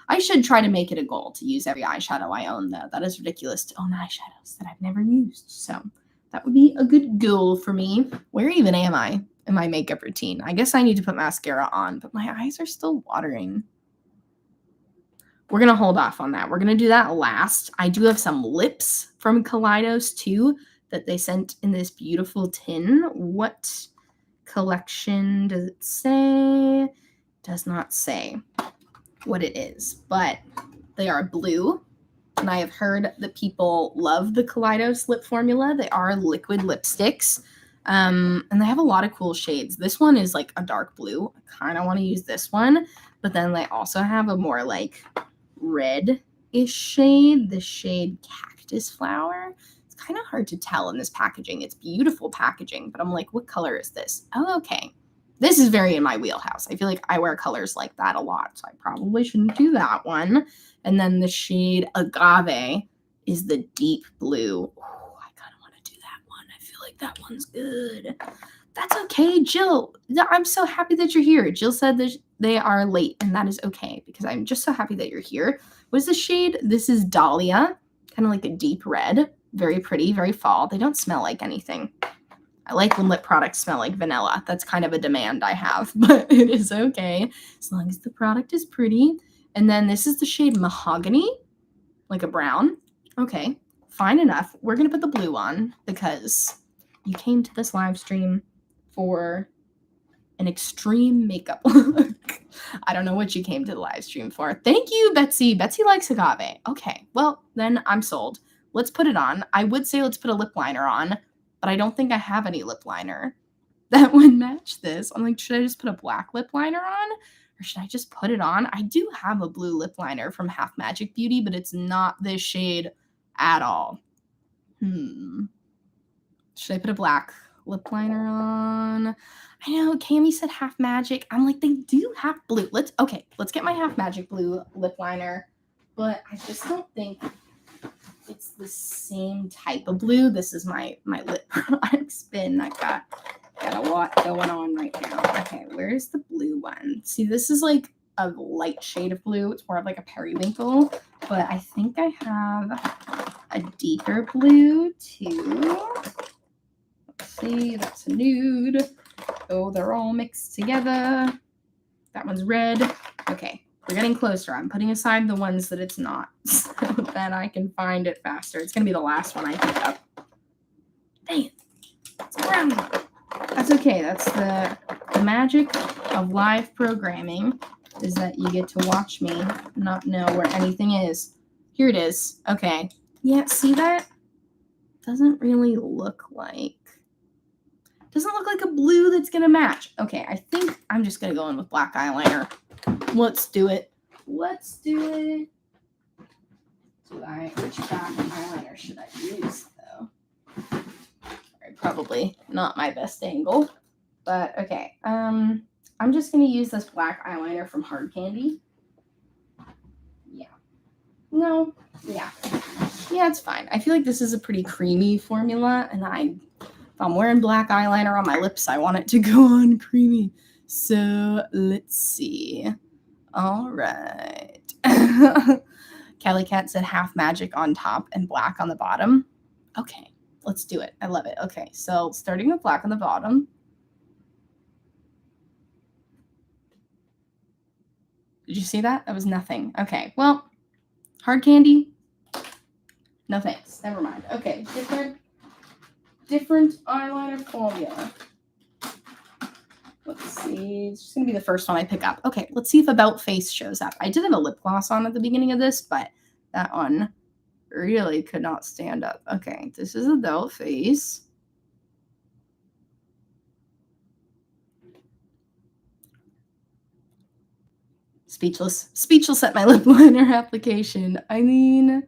I should try to make it a goal to use every eyeshadow I own, though. That is ridiculous to own eyeshadows that I've never used. So that would be a good goal for me. Where even am I in my makeup routine? I guess I need to put mascara on, but my eyes are still watering. We're going to hold off on that. We're going to do that last. I do have some lips from Kaledios too that they sent in this beautiful tin. What collection does it say? Does not say what it is, but they are blue. And I have heard that people love the Kaledios lip formula. They are liquid lipsticks. And they have a lot of cool shades. This one is like a dark blue. I kind of want to use this one. But then they also have a more like red-ish shade. The shade Cactus Flower. It's kind of hard to tell in this packaging. It's beautiful packaging. But I'm like, what color is this? Oh, okay. This is very in my wheelhouse. I feel like I wear colors like that a lot. So I probably shouldn't do that one. And then the shade Agave is the deep blue. That one's good. That's okay, Jill. I'm so happy that you're here. Jill said that they are late, and that is okay because I'm just so happy that you're here. What is the shade? This is Dahlia, kind of like a deep red. Very pretty, very fall. They don't smell like anything. I like when lip products smell like vanilla. That's kind of a demand I have, but it is okay as long as the product is pretty. And then this is the shade Mahogany, like a brown. Okay, fine enough. We're going to put the blue on because you came to this live stream for an extreme makeup look. I don't know what you came to the live stream for. Thank you, Betsy. Betsy likes agave. Okay, well, then I'm sold. Let's put it on. I would say let's put a lip liner on, but I don't think I have any lip liner that would match this. I'm like, should I just put a black lip liner on? Or should I just put it on? I do have a blue lip liner from Half Magic Beauty, but it's not this shade at all. Should I put a black lip liner on? I know Cami said Half Magic. I'm like, they do have blue. Let's get my Half Magic blue lip liner, but I just don't think it's the same type of blue. This is my lip product spin. I got a lot going on right now. Okay, where's the blue one? See, this is like a light shade of blue. It's more of like a periwinkle, but I think I have a deeper blue too. Let's see, that's a nude. Oh, they're all mixed together. That one's red. Okay, we're getting closer. I'm putting aside the ones that it's not so that I can find it faster. It's going to be the last one I pick up. Dang it. It's brown. That's okay. That's the magic of live programming, is that you get to watch me not know where anything is. Here it is. Okay. Yeah, see that? Doesn't really look like a blue that's going to match. Okay, I think I'm just going to go in with black eyeliner. Let's do it. Let's do it. Which black eyeliner should I use, though? Probably not my best angle, but okay. I'm just going to use this black eyeliner from Hard Candy. Yeah. No. Yeah. Yeah, it's fine. I feel like this is a pretty creamy formula, and if I'm wearing black eyeliner on my lips, I want it to go on creamy. So let's see. All right. Kelly Cat said Half Magic on top and black on the bottom. Okay, let's do it. I love it. Okay, so starting with black on the bottom. Did you see that? That was nothing. Okay, well, Hard Candy. No thanks. Never mind. Okay, different eyeliner formula. Let's see. It's just going to be the first one I pick up. Okay, let's see if About Face shows up. I did have a lip gloss on at the beginning of this, but that one really could not stand up. Okay, this is About Face. Speechless at my lip liner application. I mean,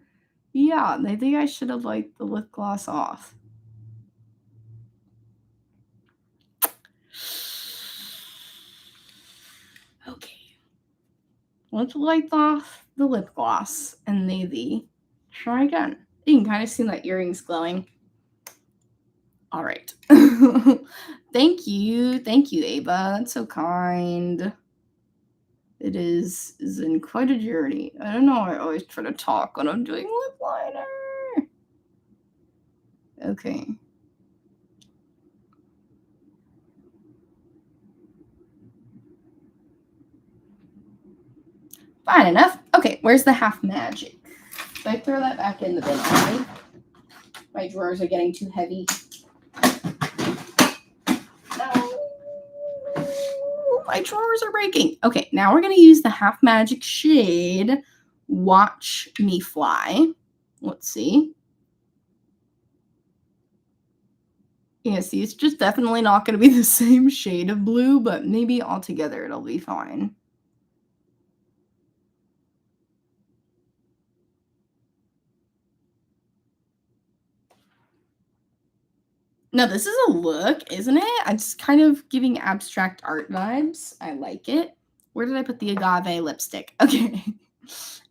yeah, I think I should have liked the lip gloss off. Okay. Let's wipe off the lip gloss and maybe try again. You can kind of see that earring's glowing. All right. Thank you, Ava. That's so kind. It is in quite a journey. I don't know. I always try to talk when I'm doing lip liner. Okay. Fine enough. Okay, where's the Half Magic? Should I throw that back in the bin already? My drawers are getting too heavy. No. My drawers are breaking. Okay, now we're going to use the Half Magic shade Watch Me Fly. Let's see. Yeah, see, it's just definitely not going to be the same shade of blue, but maybe altogether it'll be fine. No, this is a look, isn't it? I'm just kind of giving abstract art vibes. I like it. Where did I put the agave lipstick? Okay.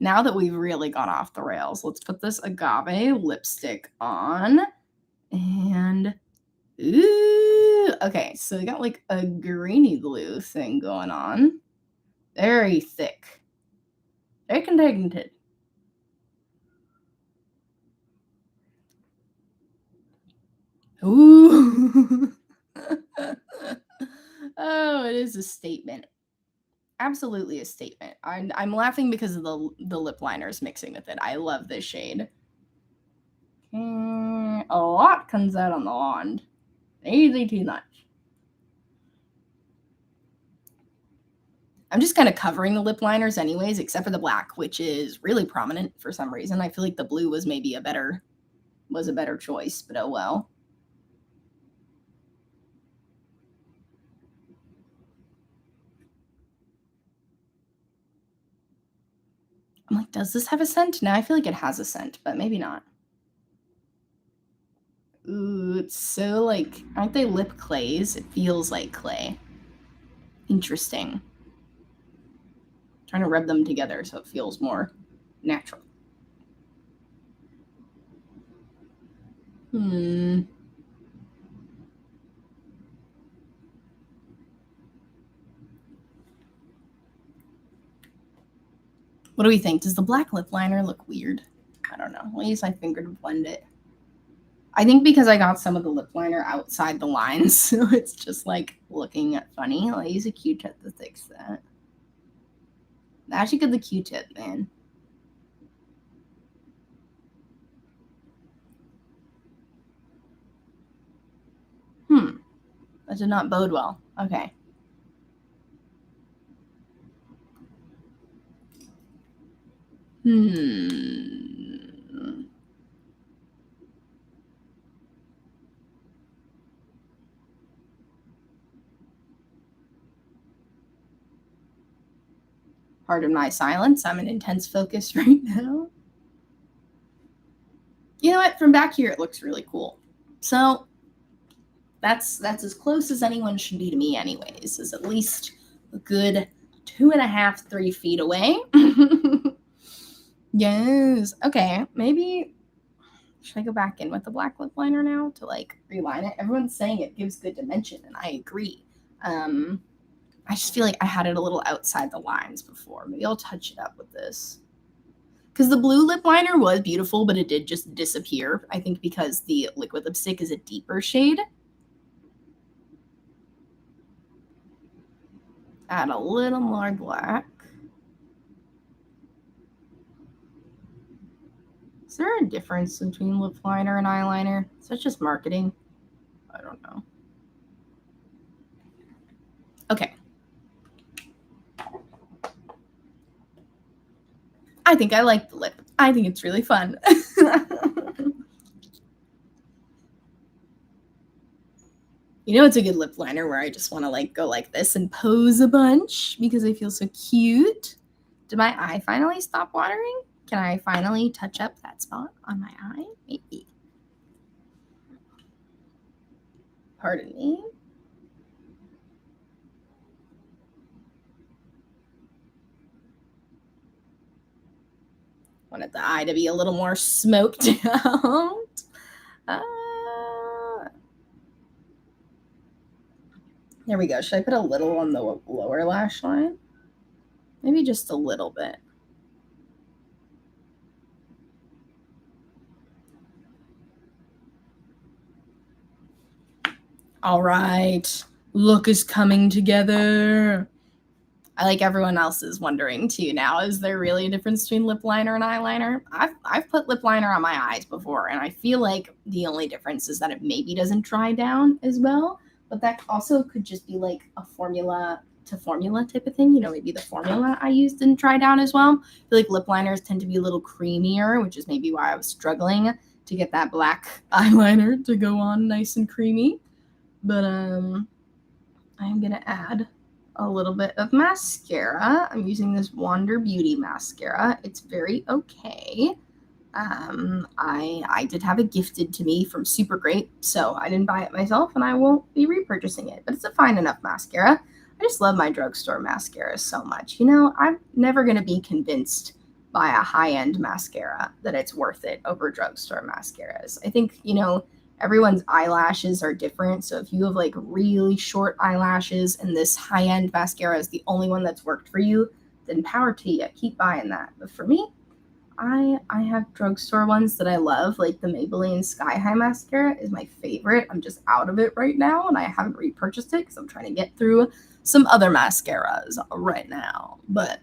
Now that we've really gone off the rails, let's put this agave lipstick on. And, ooh, okay, so we got like a greeny blue thing going on. Very thick. Very contained. Ooh. Oh, it is a statement. Absolutely a statement. I'm laughing because of the lip liners mixing with it. I love this shade. A lot comes out on the wand. Easy too much. I'm just kind of covering the lip liners anyways, except for the black, which is really prominent for some reason. I feel like the blue was maybe a better choice, but oh well. I'm like, does this have a scent? No, I feel like it has a scent, but maybe not. Ooh, it's so like, aren't they lip clays? It feels like clay. Interesting. I'm trying to rub them together so it feels more natural. What do we think? Does the black lip liner look weird? I don't know. I'll use my finger to blend it. I think because I got some of the lip liner outside the lines, so it's just like looking funny. I'll use a Q-tip to fix that. Actually, good the Q-tip, man. That did not bode well. Okay. Pardon my silence. I'm in intense focus right now. You know what? From back here, it looks really cool. So that's as close as anyone should be to me, anyways. Is at least a good 2.5, 3 feet away. Yes. Okay. Maybe should I go back in with the black lip liner now to like reline it? Everyone's saying it gives good dimension, and I agree. I just feel like I had it a little outside the lines before. Maybe I'll touch it up with this. Because the blue lip liner was beautiful, but it did just disappear. I think because the liquid lipstick is a deeper shade. Add a little more black. Is there a difference between lip liner and eyeliner? Is that just marketing? I don't know. Okay. I think I like the lip. I think it's really fun. You know, it's a good lip liner where I just want to like go like this and pose a bunch because I feel so cute. Did my eye finally stop watering? Can I finally touch up that spot on my eye? Maybe. Pardon me. Wanted the eye to be a little more smoked out. There we go. Should I put a little on the lower lash line? Maybe just a little bit. All right. Look is coming together. I like everyone else is wondering too now, is there really a difference between lip liner and eyeliner? I've put lip liner on my eyes before, and I feel like the only difference is that it maybe doesn't dry down as well, but that also could just be like a formula to formula type of thing. You know, maybe the formula I used didn't dry down as well. I feel like lip liners tend to be a little creamier, which is maybe why I was struggling to get that black eyeliner to go on nice and creamy. But I'm gonna add a little bit of mascara. I'm using this Wander Beauty mascara. It's very okay. I did have it gifted to me from Super Great, so I didn't buy it myself, and I won't be repurchasing it. But it's a fine enough mascara. I just love my drugstore mascara so much. You know, I'm never gonna be convinced by a high-end mascara that it's worth it over drugstore mascaras. I think, you know, everyone's eyelashes are different. So if you have like really short eyelashes and this high-end mascara is the only one that's worked for you, then power to you. Keep buying that. But for me, I have drugstore ones that I love, like the Maybelline Sky High mascara is my favorite. I'm just out of it right now, and I haven't repurchased it because I'm trying to get through some other mascaras right now. But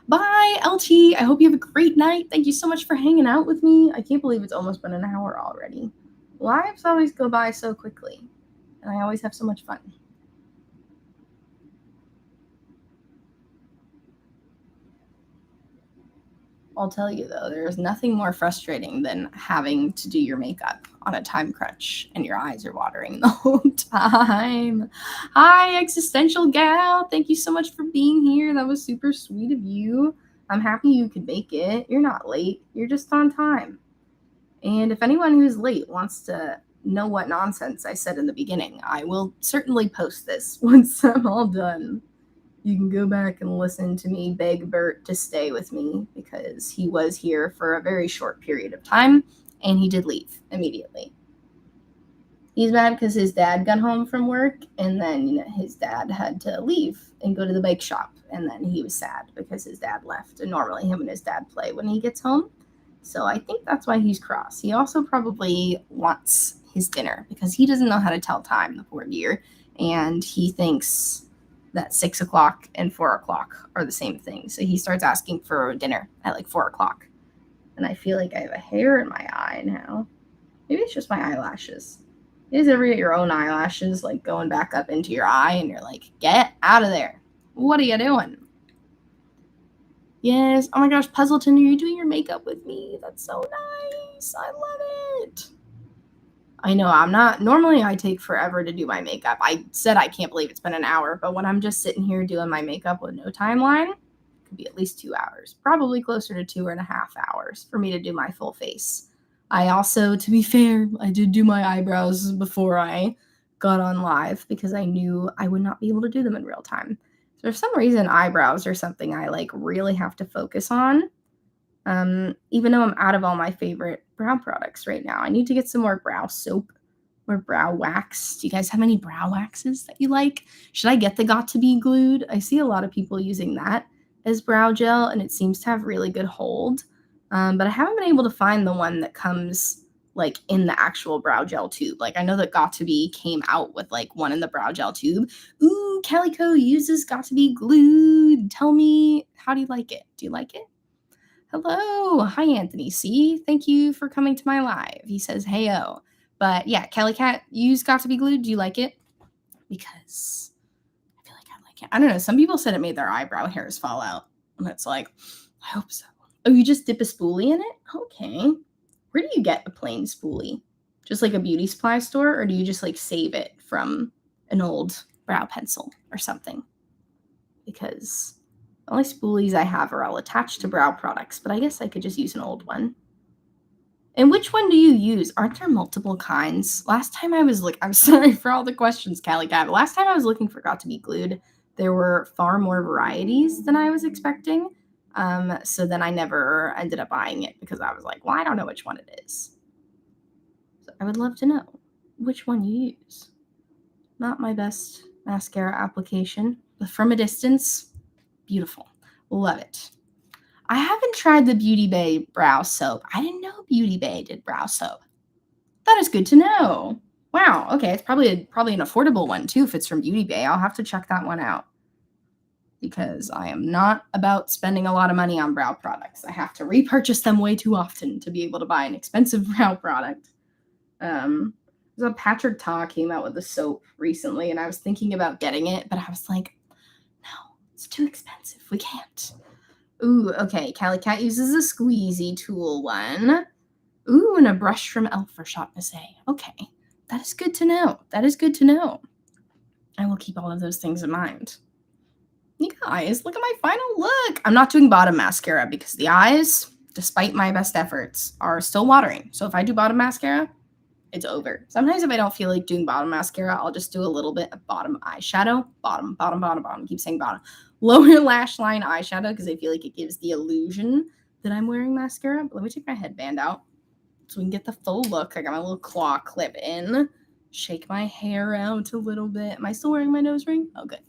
bye, LT. I hope you have a great night. Thank you so much for hanging out with me. I can't believe it's almost been an hour already. Lives always go by so quickly. and I always have so much fun. I'll tell you though, there's nothing more frustrating than having to do your makeup on a time crunch and your eyes are watering the whole time. Hi, Existential Gal. Thank you so much for being here. That was super sweet of you. I'm happy you could make it. You're not late. You're just on time. And if anyone who's late wants to know what nonsense I said in the beginning, I will certainly post this once I'm all done. You can go back and listen to me beg Bert to stay with me because he was here for a very short period of time and he did leave immediately. He's mad because his dad got home from work and then his dad had to leave and go to the bake shop. And then he was sad because his dad left. And normally him and his dad play when he gets home. So I think that's why he's cross. He also probably wants his dinner because he doesn't know how to tell time, the poor dear. And he thinks that 6 o'clock and 4 o'clock are the same thing. So he starts asking for dinner at like 4 o'clock. And I feel like I have a hair in my eye now. Maybe it's just my eyelashes. You guys ever get your own eyelashes like going back up into your eye and you're like, get out of there. What are you doing? Yes. Oh my gosh, Puzzleton, are you doing your makeup with me? That's so nice. I love it. I know I'm not, normally I take forever to do my makeup. I said I can't believe it's been an hour, but when I'm just sitting here doing my makeup with no timeline, it could be at least 2 hours, probably closer to 2.5 hours for me to do my full face. I also, to be fair, I did do my eyebrows before I got on live because I knew I would not be able to do them in real time. So for some reason, eyebrows are something I like really have to focus on. Even though I'm out of all my favorite brow products right now. I need to get some more brow soap or brow wax. Do you guys have any brow waxes that you like? Should I get the Got to Be Glued? I see a lot of people using that as brow gel, and it seems to have really good hold. But I haven't been able to find the one that comes like in the actual brow gel tube. Like I know that Got to Be came out with like one in the brow gel tube. Ooh, Calico uses Got to Be Glued. Tell me, how do you like it? Do you like it? Hello. Hi, Anthony C. Thank you for coming to my live. He says, hey-o. But yeah, Kelly Cat, you's Got to Be Glued. Do you like it? Because I feel like I like it. I don't know. Some people said it made their eyebrow hairs fall out. And it's like, I hope so. Oh, you just dip a spoolie in it? Okay. Where do you get a plain spoolie? Just like a beauty supply store? Or do you just like save it from an old brow pencil or something? Because the only spoolies I have are all attached to brow products, but I guess I could just use an old one. And which one do you use? Aren't there multiple kinds? Last time I was I'm sorry for all the questions, Callie Cat. Last time I was looking for Got to Be Glued, there were far more varieties than I was expecting. So then I never ended up buying it because I was like, well, I don't know which one it is. So I would love to know which one you use. Not my best mascara application, but from a distance, beautiful. Love it. I haven't tried the Beauty Bay brow soap. I didn't know Beauty Bay did brow soap. That is good to know. Wow. Okay. It's probably an affordable one too. If it's from Beauty Bay, I'll have to check that one out because I am not about spending a lot of money on brow products. I have to repurchase them way too often to be able to buy an expensive brow product. So Patrick Ta came out with a soap recently and I was thinking about getting it, but I was like, no, it's too expensive. We can't. Ooh, okay. Callie Cat uses a squeezy tool one. Ooh, and a brush from Elf for Shot Passe. Okay. That is good to know. That is good to know. I will keep all of those things in mind. You guys, look at my final look. I'm not doing bottom mascara because the eyes, despite my best efforts, are still watering. So if I do bottom mascara, it's over. Sometimes if I don't feel like doing bottom mascara, I'll just do a little bit of bottom eyeshadow. Bottom. Keep saying bottom. Lower lash line eyeshadow because I feel like it gives the illusion that I'm wearing mascara. But let me take my headband out so we can get the full look. I got my little claw clip in. Shake my hair out a little bit. Am I still wearing my nose ring? Oh, good.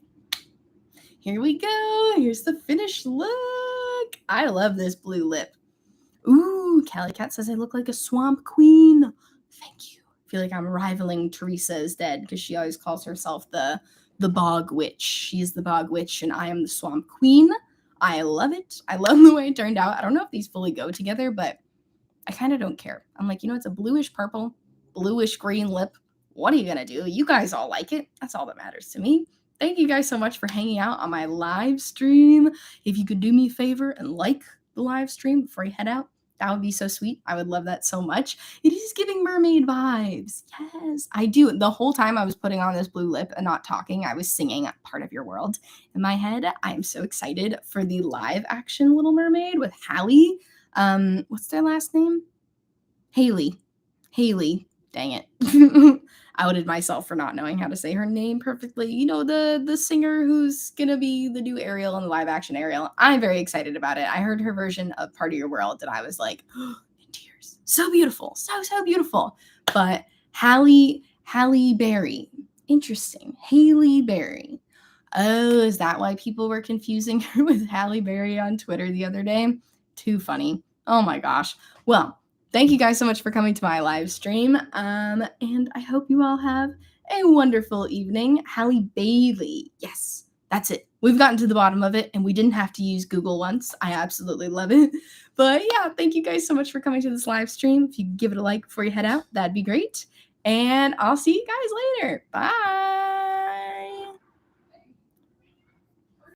Here we go. Here's the finished look. I love this blue lip. Ooh, Callie Cat says I look like a swamp queen. Thank you. I feel like I'm rivaling Teresa is Dead because she always calls herself the bog witch. She's the bog witch and I am the swamp queen. I love it. I love the way it turned out. I don't know if these fully go together, but I kind of don't care. I'm like, it's a bluish purple, bluish green lip. What are you going to do? You guys all like it. That's all that matters to me. Thank you guys so much for hanging out on my live stream. If you could do me a favor and like the live stream before you head out, that would be so sweet. I would love that so much. It is giving mermaid vibes. Yes, I do. The whole time I was putting on this blue lip and not talking, I was singing Part of Your World in my head. I am so excited for the live action Little Mermaid with Hallie. What's their last name? Haley. Dang it. Outed myself for not knowing how to say her name perfectly. You know, the singer who's gonna be the new Ariel in the live action Ariel. I'm very excited about it. I heard her version of Part of Your World and I was like, in tears. So beautiful. So beautiful. But Halle Berry. Interesting. Haley Berry. Oh, is that why people were confusing her with Halle Berry on Twitter the other day? Too funny. Oh my gosh. Well, thank you guys so much for coming to my live stream. And I hope you all have a wonderful evening. Halle Bailey. Yes, that's it. We've gotten to the bottom of it and we didn't have to use Google once. I absolutely love it. But yeah, thank you guys so much for coming to this live stream. If you could give it a like before you head out, that'd be great. And I'll see you guys later. Bye.